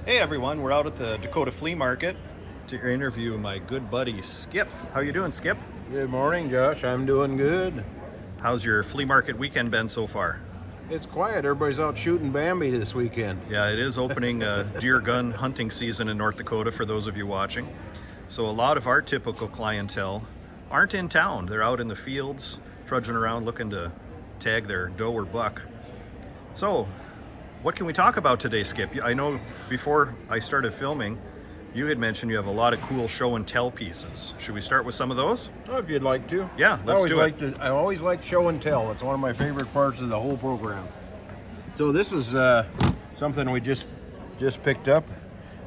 Hey everyone, we're out at the Dakota Flea Market to interview my good buddy Skip. How you doing, Skip? Good morning, Josh. I'm doing good. How's your flea market weekend been so far? It's quiet. Everybody's out shooting Bambi this weekend. Yeah, it is opening deer gun hunting season in North Dakota for those of you watching. So a lot of our typical clientele aren't in town. They're out in the fields, trudging around looking to tag their doe or buck. So, what can we talk about today, Skip? I know before I started filming, you had mentioned you have a lot of cool show and tell pieces. Should we start with some of those? Oh, if you'd like to. Yeah, let's do it. I always like show and tell. It's one of my favorite parts of the whole program. So this is something we just picked up.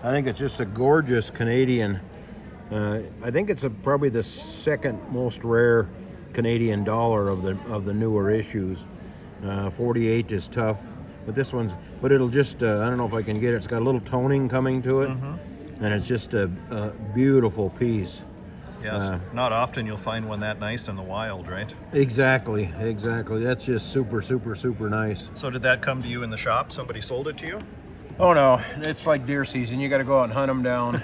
I think it's just a gorgeous Canadian. I think it's probably the second most rare Canadian dollar of the newer issues. 48 is tough. But this one's, it'll just, I don't know if I can get it. It's got a little toning coming to it, and it's just a beautiful piece. Yes, not often you'll find one that nice in the wild, right? Exactly. That's just super, super, super nice. So did that come to you in the shop? Somebody sold it to you? Oh no, it's like deer season. You got to go out and hunt them down.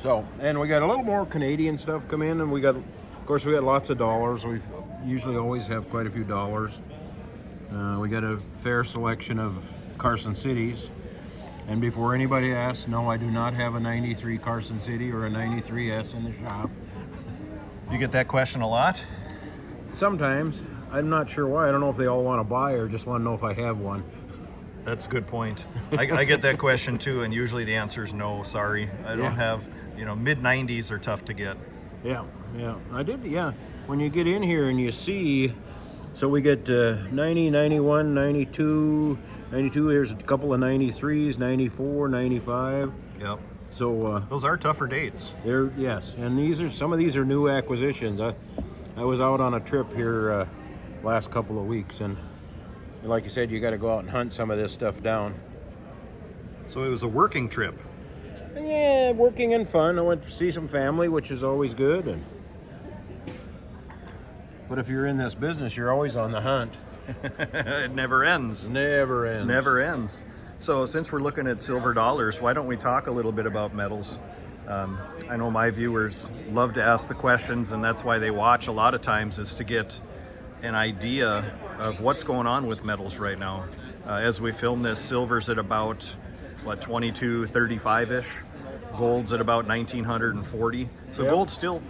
So, and we got a little more Canadian stuff come in, and we got lots of dollars. We usually always have quite a few dollars. We got a fair selection of Carson Cities. And before anybody asks, no, I do not have a 93 Carson City or a 93S in the shop. You get that question a lot? Sometimes. I'm not sure why. I don't know if they all want to buy or just want to know if I have one. That's a good point. I get that question too, and usually the answer is no, sorry. I don't have, mid-90s are tough to get. Yeah. I did, yeah. When you get in here and you see, so we get 90, 91, 92, here's a couple of 93s, 94, 95. Yep. So those are tougher dates. Yes, and some of these are new acquisitions. I was out on a trip here last couple of weeks, and like you said, you got to go out and hunt some of this stuff down. So it was a working trip. Yeah, working and fun. I went to see some family, which is always good. But if you're in this business, you're always on the hunt. It never ends. Never ends. So since we're looking at silver dollars, why don't we talk a little bit about metals? I know my viewers love to ask the questions, and that's why they watch a lot of times, is to get an idea of what's going on with metals right now. As we film this, silver's at about, 2235-ish. Gold's at about 1940. So Yep. Gold's still,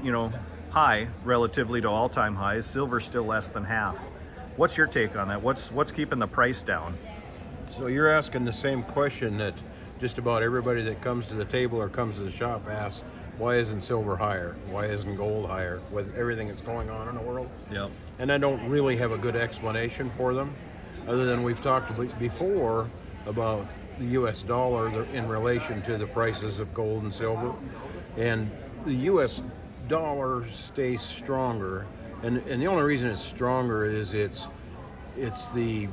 high relatively to all-time highs. Silver's still less than half. What's your take on that? What's keeping the price down? So you're asking the same question that just about everybody that comes to the table or comes to the shop asks, why isn't silver higher? Why isn't gold higher with everything that's going on in the world? Yep. And I don't really have a good explanation for them, other than we've talked before about the US dollar in relation to the prices of gold and silver. And the US dollar stays stronger, and the only reason it's stronger is it's the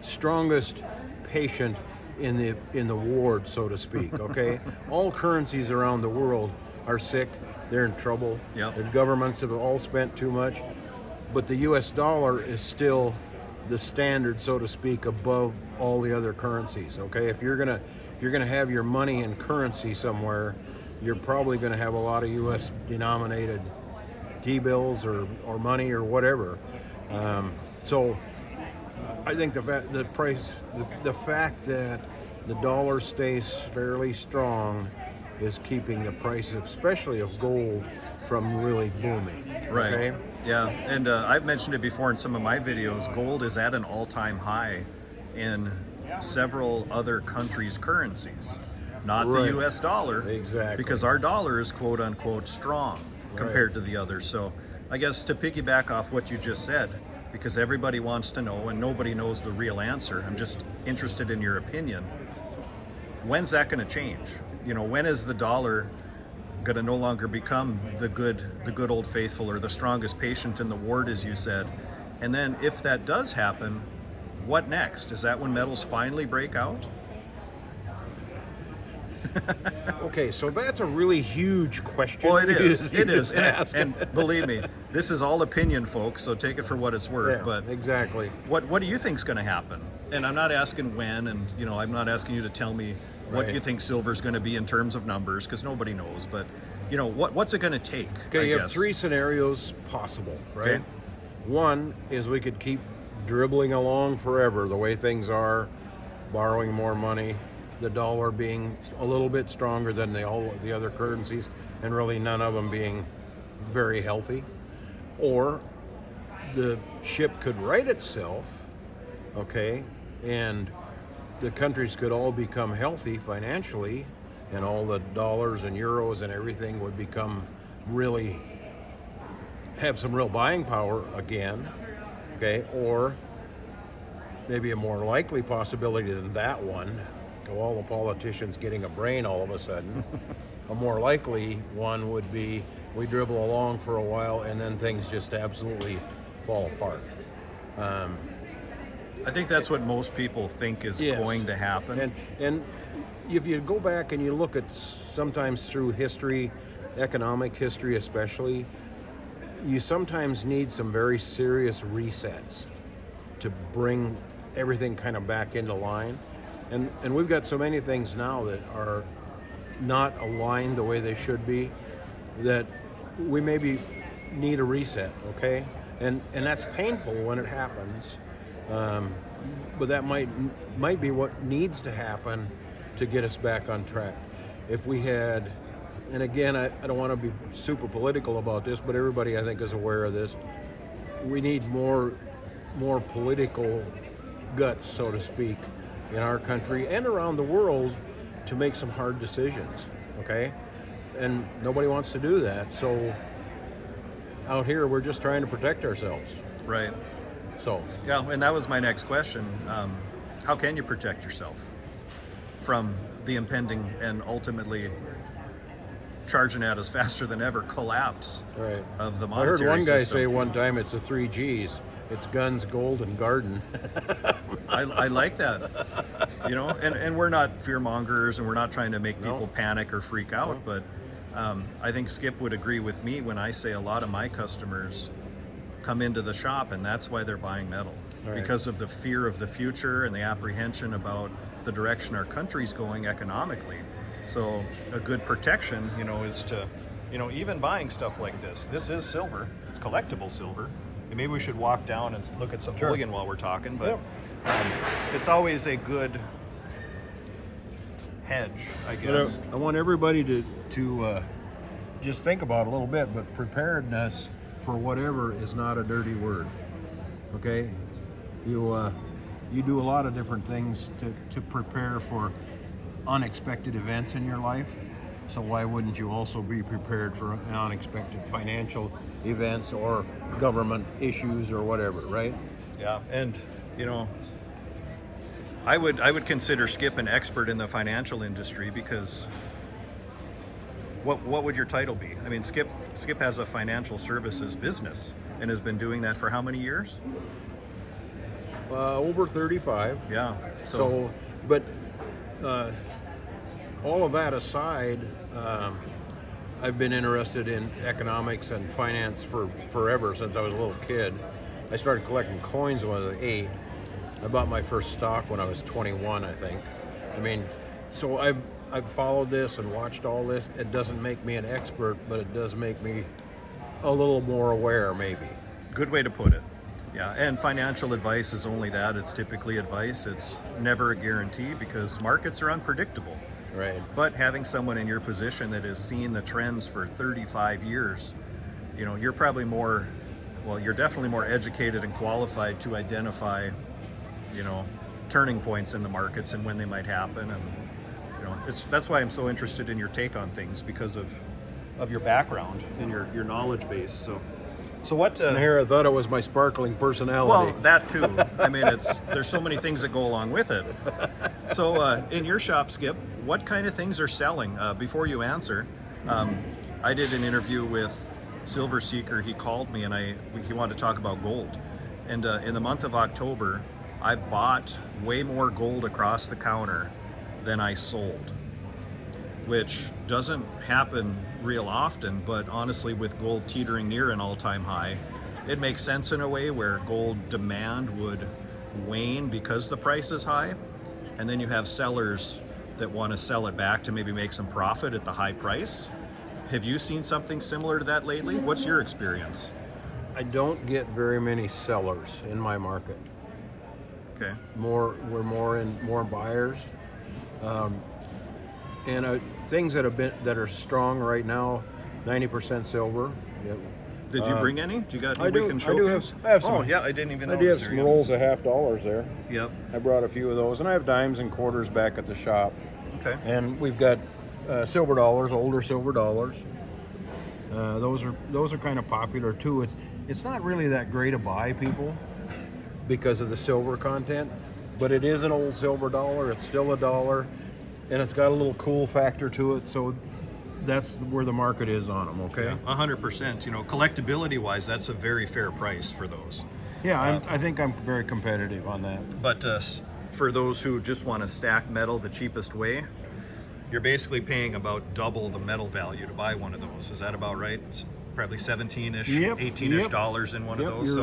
strongest patient in the ward, so to speak. Okay. All currencies around the world are sick, they're in trouble. Yep. The governments have all spent too much, but the US dollar is still the standard, so to speak, above all the other currencies. Okay. If you're gonna have your money in currency somewhere, you're probably going to have a lot of U.S. denominated T-bills or money or whatever. So I think the fact that the dollar stays fairly strong is keeping the price, especially of gold, from really booming. Right. Okay? Yeah, and I've mentioned it before in some of my videos. Gold is at an all-time high in several other countries' currencies. Not Right. the US dollar. Exactly. Because our dollar is quote unquote strong compared to the others. So I guess to piggyback off what you just said, because everybody wants to know and nobody knows the real answer, I'm just interested in your opinion. When's that going to change? When is the dollar going to no longer become the good old faithful or the strongest patient in the ward, as you said? And then if that does happen, what next? Is that when metals finally break out? Okay, so that's a really huge question. Well, it is. You It is. just And believe me, this is all opinion, folks, so take it for what it's worth. Yeah, But exactly. what do you think's going to happen? and I'm not asking when, and I'm not asking you to tell me what Right. you think silver's going to be in terms of numbers, because nobody knows. But what's it going to take? Okay, I you have guess. 3 scenarios possible, right? Okay. One is we could keep dribbling along forever the way things are, borrowing more money, the dollar being a little bit stronger than all the other currencies, and really none of them being very healthy. Or the ship could right itself, okay, and the countries could all become healthy financially, and all the dollars and euros and everything would become really have some real buying power again, okay? Or maybe a more likely possibility than that one, of all the politicians getting a brain all of a sudden, a more likely one would be we dribble along for a while and then things just absolutely fall apart. I think that's what most people think is Yes. going to happen. And if you go back and you look at sometimes through history, economic history especially, you sometimes need some very serious resets to bring everything kind of back into line. And we've got so many things now that are not aligned the way they should be, that we maybe need a reset, okay? And that's painful when it happens, but that might be what needs to happen to get us back on track. If we had, and again, I don't want to be super political about this, but everybody I think is aware of this, we need more political guts, so to speak, in our country and around the world to make some hard decisions, okay? And nobody wants to do that, so out here we're just trying to protect ourselves. Right. So Yeah, and that was my next question. How can you protect yourself from the impending and ultimately charging at us faster than ever collapse right. of the I heard monetary one guy system? say one time it's the 3 G's. It's guns, gold, and garden. I like that. And we're not fear mongers, and we're not trying to make No. people panic or freak out, but I think Skip would agree with me when I say a lot of my customers come into the shop and that's why they're buying metal, Right. because of the fear of the future and the apprehension about the direction our country's going economically. So a good protection, is to, even buying stuff like this. This is silver. It's collectible silver. And maybe we should walk down and look at some Sure. bullion while we're talking, but Yep. it's always a good hedge, I But guess. I want everybody to just think about it a little bit, but preparedness for whatever is not a dirty word. Okay, you do a lot of different things to prepare for unexpected events in your life. So why wouldn't you also be prepared for unexpected financial events or government issues or whatever, right? Yeah, and I would consider Skip an expert in the financial industry, because what would your title be? I mean, Skip has a financial services business and has been doing that for how many years? Over 35. Yeah. So, but all of that aside, I've been interested in economics and finance for forever, since I was a little kid. I started collecting coins when I was 8. I bought my first stock when I was 21, I think. I mean, so I've followed this and watched all this. It doesn't make me an expert, but it does make me a little more aware, maybe. Good way to put it. Yeah, and financial advice is only that. It's typically advice. It's never a guarantee, because markets are unpredictable. Right. But having someone in your position that has seen the trends for 35 years, you're probably you're definitely more educated and qualified to identify, turning points in the markets and when they might happen. And, that's why I'm so interested in your take on things, because of your background and your knowledge base. So what? And here I thought it was my sparkling personality. Well, that too. I mean, there's so many things that go along with it. So, in your shop, Skip, what kind of things are selling? Before you answer, I did an interview with Silver Seeker. He called me and he wanted to talk about gold. And in the month of October, I bought way more gold across the counter than I sold, which doesn't happen real often, but honestly, with gold teetering near an all-time high, it makes sense in a way where gold demand would wane because the price is high, and then you have sellers that want to sell it back to maybe make some profit at the high price. Have you seen something similar to that lately? What's your experience? I don't get very many sellers in my market. Okay. We're more buyers, and things that are strong right now. 90% silver. Yeah. Did you bring any? Do you got? I do. Can I have some. Oh yeah, I didn't even I notice. do have some rolls of $50 there. Yep. I brought a few of those, and I have dimes and quarters back at the shop. Okay. And we've got silver dollars, older silver dollars. Those are kind of popular too. It's not really that great a buy, people, because of the silver content, but it is an old silver dollar. It's still a dollar, and it's got a little cool factor to it. So that's where the market is on them. Okay. 100%. You know, collectability wise, that's a very fair price for those. Yeah, I think I'm very competitive on that. But for those who just want to stack metal the cheapest way, you're basically paying about double the metal value to buy one of those. Is that about right? It's probably 17-ish, Yep, 18-ish yep. dollars in one of those.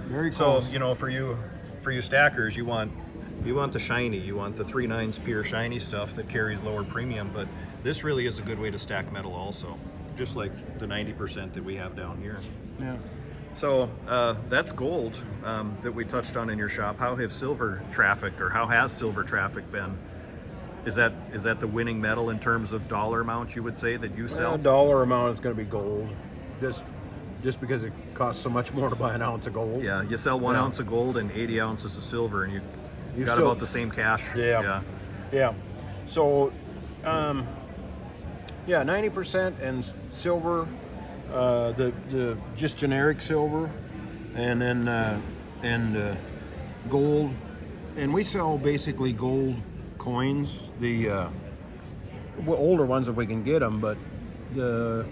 Very So close. you know, for you stackers, you want the shiny, you want the 3/9 pure shiny stuff that carries lower premium. But this really is a good way to stack metal, also, just like the 90% that we have down here. Yeah. So that's gold that we touched on in your shop. How have silver traffic, or how has silver traffic been? Is that the winning metal in terms of dollar amount, you would say, that you sell? Dollar amount is going to be gold, just because it costs so much more to buy an ounce of gold. Yeah, you sell 1 ounce of gold and 80 ounces of silver, and you got still, about the same cash. Yeah. So, 90% and silver, the just generic silver, and then gold, and we sell basically gold coins, the older ones if we can get them, but the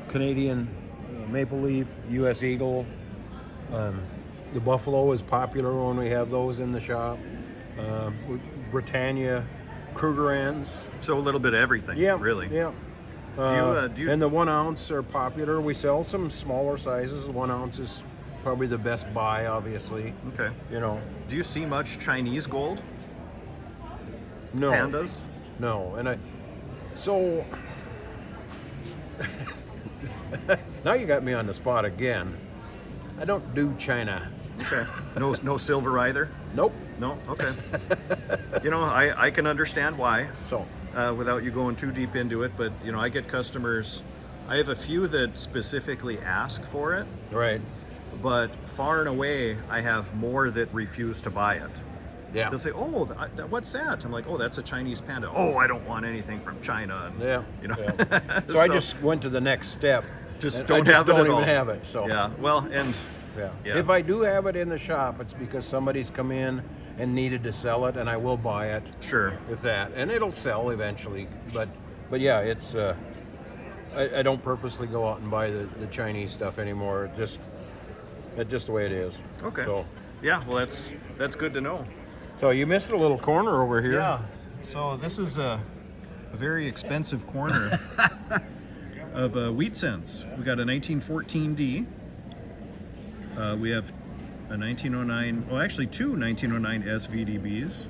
Canadian Maple Leaf, U.S. Eagle, the Buffalo is popular when we have those in the shop. Britannia, Krugerrands. So a little bit of everything, really. Yeah. Do you, and the 1 ounce are popular. We sell some smaller sizes. 1 ounce is probably the best buy, obviously. okay. You know. Do you see much Chinese gold? No. Pandas? No. So now you got me on the spot again. I don't do China. Okay. No silver either? Nope. No? Okay. You know, I can understand why. So. Without you going too deep into it, but you know, I get customers. I have a few that specifically ask for it, Right. but far and away, I have more that refuse to buy it. Yeah. They'll say, "Oh, what's that?" I'm like, "Oh, that's a Chinese panda." "Oh, I don't want anything from China." And, Yeah. you know. Yeah. So I just went to the next step. Just and don't I just have it don't at even all. have it. So. Yeah. Well, and Yeah. If I do have it in the shop, it's because somebody's come in and needed to sell it, and I will buy it. sure. If that, and it'll sell eventually. But yeah, it's I don't purposely go out and buy the Chinese stuff anymore. It's just the way it is. Okay. So Yeah. Well, that's good to know. you missed a little corner over here. Yeah. So this is a very expensive corner of wheat cents. We got a 1914D. We have a 1909, well actually two 1909 SVDBs.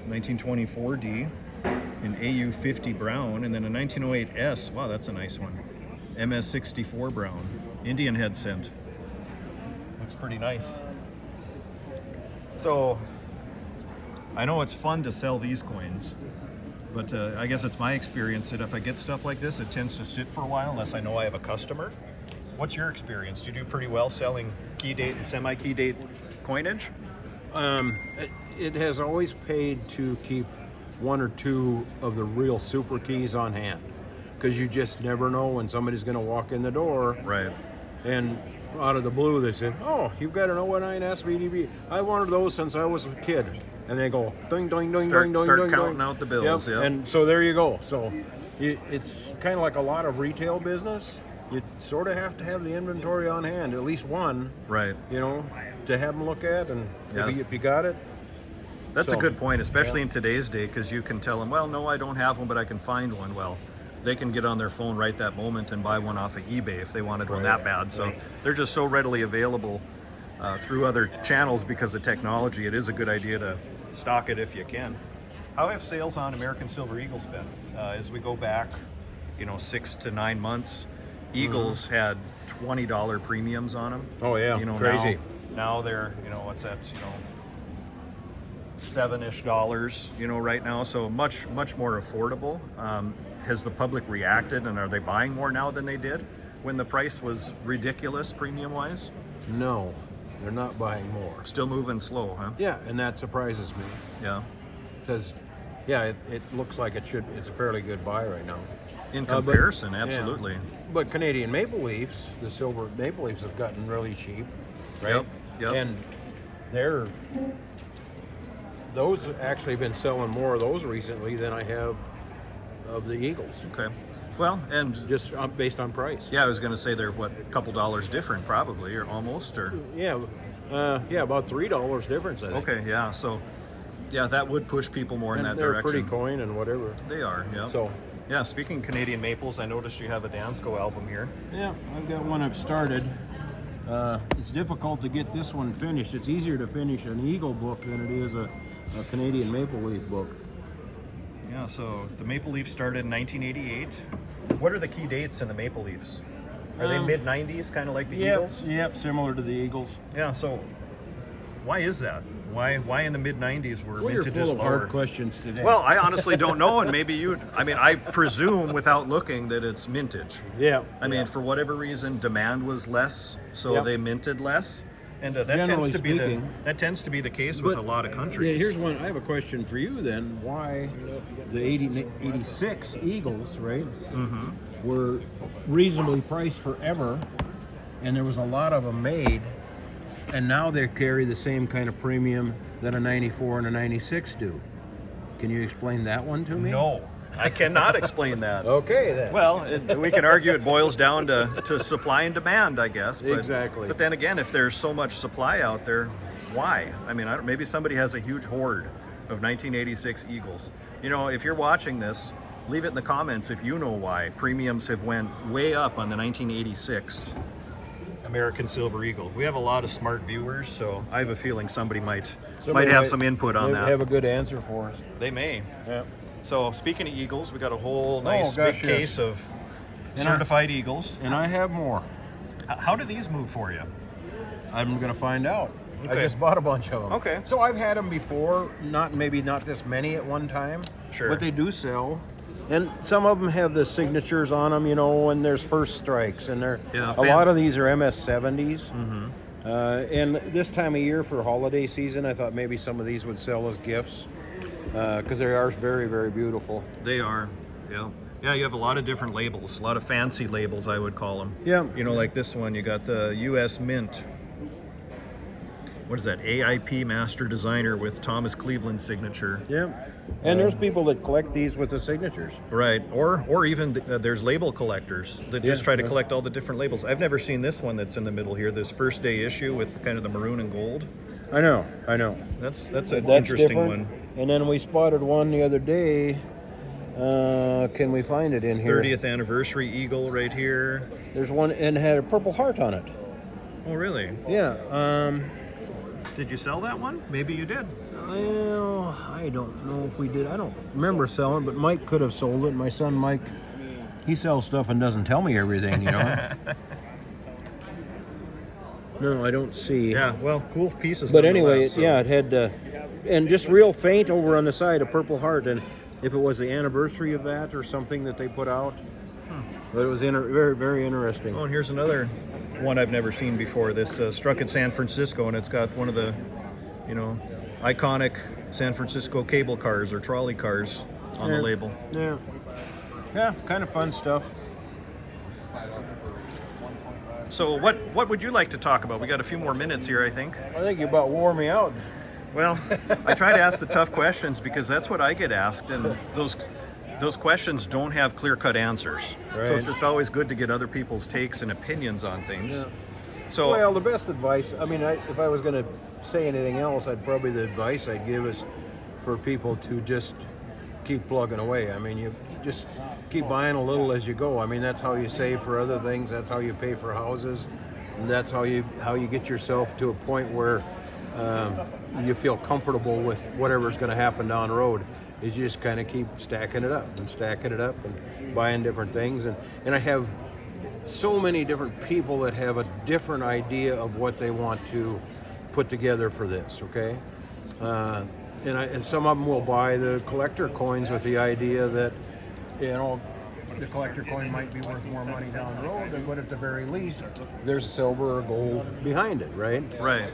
1924D, an AU50 brown, and then a 1908S. Wow, that's a nice one. MS64 brown. Indian head cent. Looks pretty nice. So, I know it's fun to sell these coins, but I guess it's my experience that if I get stuff like this, it tends to sit for a while unless I know I have a customer. What's your experience? Do you do pretty well selling key date and semi-key date coinage? It has always paid to keep 1 or 2 of the real super keys on hand, because you just never know when somebody's going to walk in the door. Right. And out of the blue, they said, "Oh, you've got an 019 SVDB. I wanted those since I was a kid." And they go, ding, ding, ding, Start ding, ding, counting ding. out the bills, yep. And so there you go. So it's kind of like a lot of retail business. You sort of have to have the inventory on hand, at least one, Right. you know, to have them look at. And Yes. if you got it. That's a So, good point, especially in today's day, because you can tell them, well, no, I don't have one, but I can find one. Well, they can get on their phone right that moment and buy one off of eBay if they wanted one Right, that bad. So right. they're just so readily available through other channels because of technology, it is a good idea to stock it if you can. How have sales on American Silver Eagles been? As we go back, 6 to 9 months, Eagles had $20 premiums on them. Oh yeah, crazy. Now they're, what's that, $7-ish, right now. So much more affordable. Has the public reacted, and are they buying more now than they did when the price was ridiculous premium wise? No, they're not buying more. Still moving slow, huh? Yeah, and that surprises me. Yeah. Because, yeah, it looks like it's a fairly good buy right now. In comparison, but, absolutely. Yeah. But Canadian maple leafs, the silver maple leafs have gotten really cheap, right? Yep. And those have actually been selling more of those recently than I have of the Eagles. Okay. Well, and just based on price. Yeah, I was going to say they're a couple dollars different, probably, or almost, or yeah, about $3 difference, I think. Okay, yeah. So, yeah, that would push people more in that they're direction. Pretty coin and whatever. They are, yeah. So, yeah. Speaking of Canadian maples, I noticed you have a Dansko album here. Yeah, I've got one I've started. It's difficult to get this one finished. It's easier to finish an Eagle book than it is a Canadian maple leaf book. Yeah, so the Maple Leaf started in 1988. What are the key dates in the Maple Leafs? Are they mid-90s, kind of like the Eagles? Yep, similar to the Eagles. Yeah, so why is that? Why in the mid-90s were You're vintages full of lower? hard questions today. Well, I honestly don't know, and maybe I presume without looking that it's mintage. Yeah. I mean, for whatever reason, demand was less, so they minted less. And that Generally tends to be the case with a lot of countries. Yeah, here's one. I have a question for you then. Why the 86 Eagles, right, were reasonably priced forever, and there was a lot of them made, and now they carry the same kind of premium that a 94 and a 96 do. Can you explain that one to me? No, I cannot explain that. Okay, then. Well, we can argue it boils down to supply and demand, I guess. But, exactly. But then again, if there's so much supply out there, why? I mean, maybe somebody has a huge hoard of 1986 Eagles. If you're watching this, leave it in the comments if you know why premiums have went way up on the 1986 American Silver Eagle. We have a lot of smart viewers, so I have a feeling somebody might have some input on that. Have a good answer for us. They may. Yeah. So speaking of Eagles, we got a whole nice big case of certified Eagles. And I have more. How do these move for you? I'm going to find out. Okay. I just bought a bunch of them. Okay. So I've had them before, maybe not this many at one time. Sure. But they do sell. And some of them have the signatures on them, when there's first strikes. And a lot of these are MS-70s. Mm-hmm. And this time of year for holiday season, I thought maybe some of these would sell as gifts. Because they are very, very beautiful. They are, yeah. Yeah, you have a lot of different labels, a lot of fancy labels, I would call them. Yeah. Like this one, you got the U.S. Mint. What is that? AIP Master Designer with Thomas Cleveland signature. Yeah. And there's people that collect these with the signatures. Right. Or even there's label collectors that just try to collect all the different labels. I've never seen this one that's in the middle here, this first day issue with kind of the maroon and gold. I know. That's an interesting different. one. And then we spotted one the other day. Can we find it in here? 30th anniversary eagle right here. There's one and had a purple heart on it. Oh, really? Yeah. Did you sell that one? Maybe you did. Well, I don't know if we did. I don't remember selling, but Mike could have sold it. My son Mike, he sells stuff and doesn't tell me everything, No, I don't see. Yeah, well, cool pieces. But anyway, it had, and just real faint over on the side, a purple heart. And if it was the anniversary of that or something that they put out, but it was very, very interesting. Oh, and here's another one I've never seen before. This struck at San Francisco, and it's got one of the, iconic San Francisco cable cars or trolley cars on the label. Yeah. Yeah, kind of fun stuff. So what would you like to talk about? We got a few more minutes here, I think. I think you about wore me out. Well, I try to ask the tough questions because that's what I get asked, and those questions don't have clear-cut answers. Right. So it's just always good to get other people's takes and opinions on things. Yeah. So, well, the best advice, if I was going to say anything else, the advice I'd give is for people to just keep plugging away. You just keep buying a little as you go. That's how you save for other things. That's how you pay for houses. And that's how you get yourself to a point where you feel comfortable with whatever's going to happen down the road. Is you just kind of keep stacking it up and buying different things. And I have so many different people that have a different idea of what they want to put together for this, okay? And some of them will buy the collector coins with the idea that, you know, the collector coin might be worth more money down the road, but at the very least, there's silver or gold behind it, right? Right.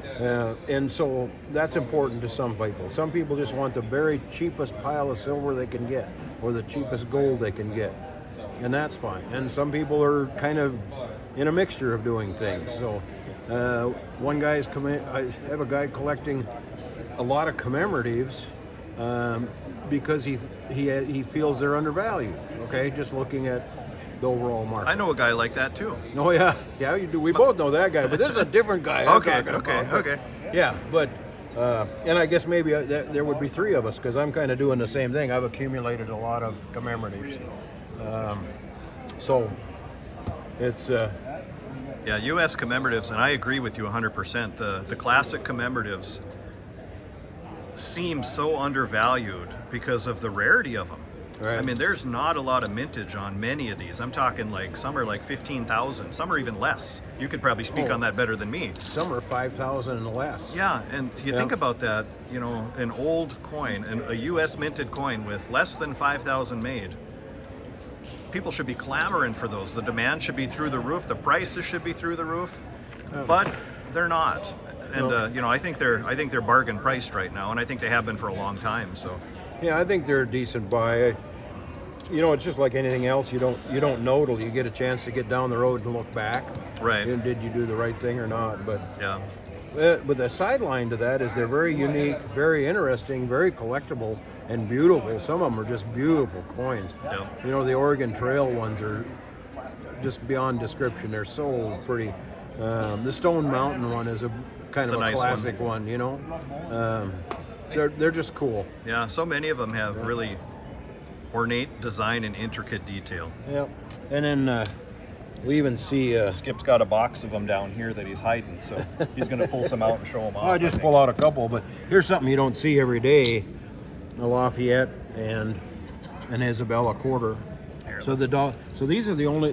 And so that's important to some people. Some people just want the very cheapest pile of silver they can get, or the cheapest gold they can get, and that's fine. And some people are kind of in a mixture of doing things. So one guy's I have a guy collecting a lot of commemoratives because he feels they're undervalued. Okay, just looking at the overall market. I know a guy like that too. Oh yeah, you do. We both know that guy, but this is a different guy. Okay. Yeah, but and I guess maybe there would be three of us because I'm kind of doing the same thing. I've accumulated a lot of commemoratives, so it's. Yeah, U.S. commemoratives, and I agree with you 100%. The classic commemoratives seem so undervalued because of the rarity of them. Right. I mean, there's not a lot of mintage on many of these. I'm talking like some are like 15,000, some are even less. You could probably speak on that better than me. Some are 5,000 and less. Yeah, and you think about that, you know, an old coin, a U.S. minted coin with less than 5,000 made. People should be clamoring for those. The demand should be through the roof. The prices should be through the roof, but they're not. And you know, I think they're bargain priced right now, and I think they have been for a long time. So, yeah, I think they're a decent buy. You know, it's just like anything else. You don't know till you get a chance to get down the road and look back. Right. And did you do the right thing or not? But yeah. But the sideline to that is they're very unique, very interesting, very collectible, and beautiful. Some of them are just beautiful coins. Yeah. You know, the Oregon Trail ones are just beyond description. They're so pretty. The Stone Mountain one is a kind of a nice classic one, you know. They're just cool. Yeah, so many of them have really ornate design and intricate detail. Yep. And then we even see... Skip's got a box of them down here that he's hiding, so he's going to pull some out and show them off. I'll just pull out a couple, but here's something you don't see every day. A Lafayette and an Isabella quarter. Here, So these are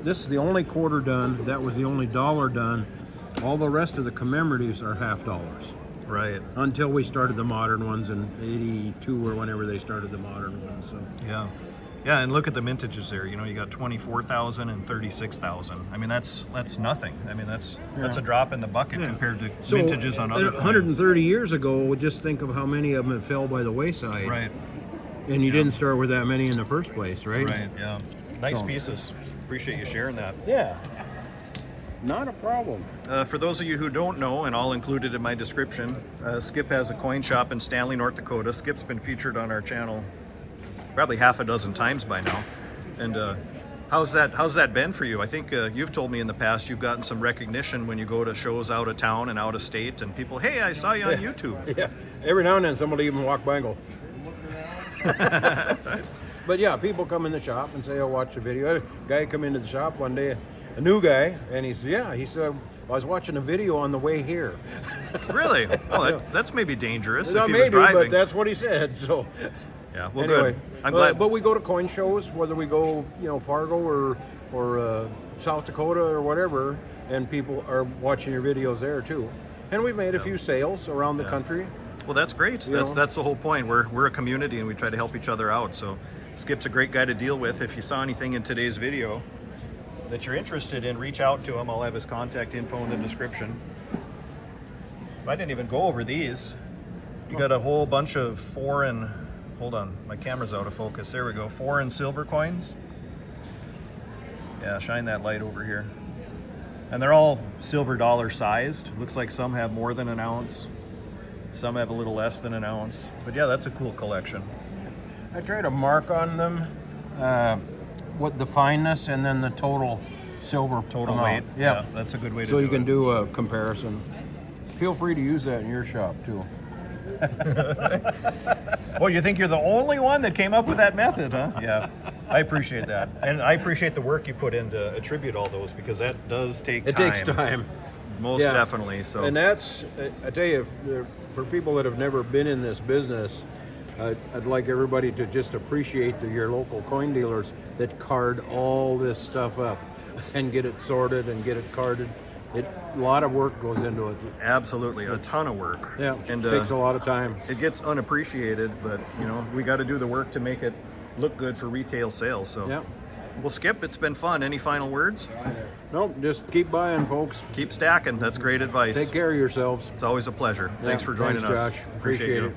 this is the only quarter done. That was the only dollar done. All the rest of the commemoratives are half dollars. Right. Until we started the modern ones in '82 or whenever they started the modern ones. So Yeah, and look at the mintages there. You know, you got 24,000 and 36,000. I mean, that's nothing. I mean, that's a drop in the bucket compared to mintages on other coins. 130 years ago, just think of how many of them have fell by the wayside. Right. And you didn't start with that many in the first place, right? Right. Yeah. Nice pieces. Appreciate you sharing that. Yeah. Not a problem. For those of you who don't know, and I'll include it in my description, Skip has a coin shop in Stanley, North Dakota. Skip's been featured on our channel probably half a dozen times by now. And how's that been for you? I think you've told me in the past you've gotten some recognition when you go to shows out of town and out of state, and people, hey, I saw you on YouTube. Yeah. Every now and then somebody even walk by and go. But yeah, people come in the shop and say, "I'll watch the video." A guy come into the shop one day, a new guy, and he said, I was watching a video on the way here. Really? Oh, that's maybe dangerous if he maybe, was driving. but that's what he said. So yeah, well, anyway, good. I'm glad. But we go to coin shows, whether we go, Fargo or South Dakota or whatever, and people are watching your videos there too. And we've made a few sales around the country. Well, that's great. That's the whole point. We're a community and we try to help each other out. So Skip's a great guy to deal with. If you saw anything in today's video that you're interested in, reach out to him. I'll have his contact info in the description. I didn't even go over these. You got a whole bunch of foreign, hold on, my camera's out of focus. There we go. Foreign silver coins. Yeah, shine that light over here. And they're all silver dollar sized. Looks like some have more than an ounce. Some have a little less than an ounce. But yeah, that's a cool collection. I try to mark on them what the fineness and then the total silver Total amount. weight. Yeah, that's a good way to so do you can it. do a comparison. Feel free to use that in your shop too. Well, you think you're the only one that came up with that method, huh? Yeah, I appreciate that. And I appreciate the work you put in to attribute all those, because that does take time. It takes time. most definitely. So, and that's, I tell you, for people that have never been in this business, I'd like everybody to just appreciate your local coin dealers that card all this stuff up and get it sorted and get it carded. A lot of work goes into it. absolutely, a ton of work. Yeah, and it takes a lot of time. it gets unappreciated, but we got to do the work to make it look good for retail sales. So, Yeah. well, Skip, it's been fun. Any final words? Nope, just keep buying, folks. Keep stacking. That's great advice. Take care of yourselves. It's always a pleasure. Thanks for joining us. Josh. Appreciate it.